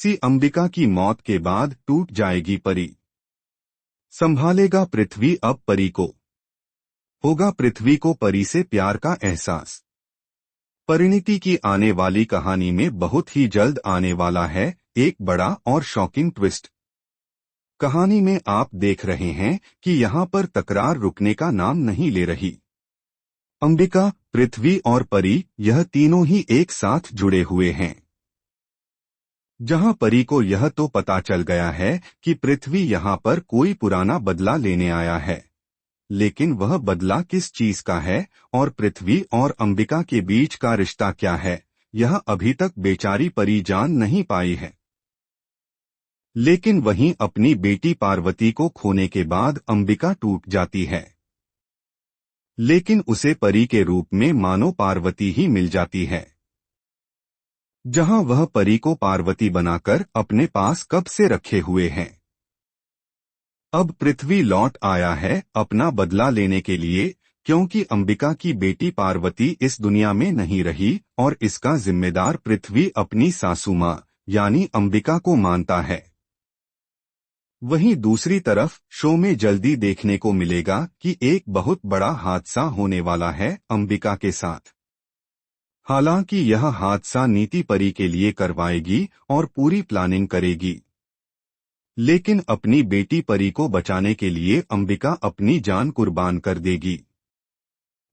सी अंबिका की मौत के बाद टूट जाएगी परी। संभालेगा पृथ्वी अब परी को। होगा पृथ्वी को परी से प्यार का एहसास। परिणीति की आने वाली कहानी में बहुत ही जल्द आने वाला है एक बड़ा और शॉकिंग ट्विस्ट। कहानी में आप देख रहे हैं कि यहाँ पर तकरार रुकने का नाम नहीं ले रही। अंबिका, पृथ्वी और परी, यह तीनों ही एक साथ जुड़े हुए हैं। जहां परी को यह तो पता चल गया है कि पृथ्वी यहाँ पर कोई पुराना बदला लेने आया है, लेकिन वह बदला किस चीज का है और पृथ्वी और अंबिका के बीच का रिश्ता क्या है, यह अभी तक बेचारी परी जान नहीं पाई है। लेकिन वहीं अपनी बेटी पार्वती को खोने के बाद अंबिका टूट जाती है, लेकिन उसे परी के रूप में मानो पार्वती ही मिल जाती है। जहां वह परी को पार्वती बनाकर अपने पास कब से रखे हुए हैं। अब पृथ्वी लौट आया है अपना बदला लेने के लिए, क्योंकि अंबिका की बेटी पार्वती इस दुनिया में नहीं रही और इसका जिम्मेदार पृथ्वी अपनी सासू मां यानी अंबिका को मानता है। वहीं दूसरी तरफ शो में जल्दी देखने को मिलेगा कि एक बहुत बड़ा हादसा होने वाला है अंबिका के साथ। हालांकि यह हादसा नीति परी के लिए करवाएगी और पूरी प्लानिंग करेगी, लेकिन अपनी बेटी परी को बचाने के लिए अंबिका अपनी जान कुर्बान कर देगी।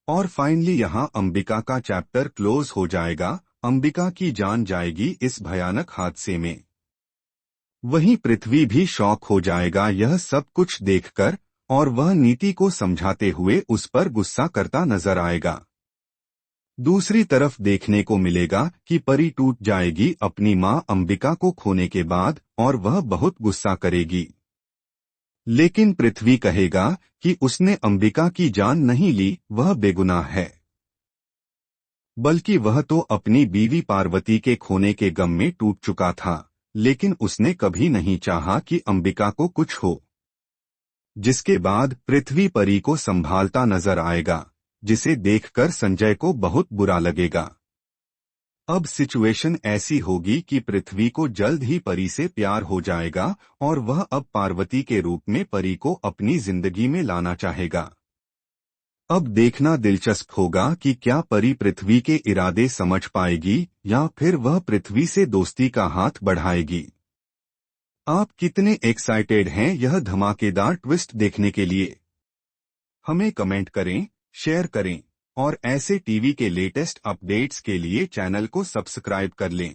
और फाइनली यहां अंबिका का चैप्टर क्लोज हो जाएगा। अंबिका की जान जाएगी इस भयानक हादसे में। वहीं पृथ्वी भी शॉक हो जाएगा यह सब कुछ देखकर, और वह नीति को समझाते हुए उस पर गुस्सा करता नजर आएगा। दूसरी तरफ देखने को मिलेगा कि परी टूट जाएगी अपनी मां अंबिका को खोने के बाद और वह बहुत गुस्सा करेगी। लेकिन पृथ्वी कहेगा कि उसने अंबिका की जान नहीं ली, वह बेगुनाह है, बल्कि वह तो अपनी बीवी पार्वती के खोने के गम में टूट चुका था, लेकिन उसने कभी नहीं चाहा कि अंबिका को कुछ हो। जिसके बाद पृथ्वी परी को संभालता नजर आएगा, जिसे देखकर संजय को बहुत बुरा लगेगा। अब सिचुएशन ऐसी होगी कि पृथ्वी को जल्द ही परी से प्यार हो जाएगा और वह अब पार्वती के रूप में परी को अपनी जिंदगी में लाना चाहेगा। अब देखना दिलचस्प होगा कि क्या परी पृथ्वी के इरादे समझ पाएगी या फिर वह पृथ्वी से दोस्ती का हाथ बढ़ाएगी। आप कितने एक्साइटेड हैं यह धमाकेदार ट्विस्ट देखने के लिए? हमें कमेंट करें, शेयर करें और ऐसे टीवी के लेटेस्ट अपडेट्स के लिए चैनल को सब्सक्राइब कर लें।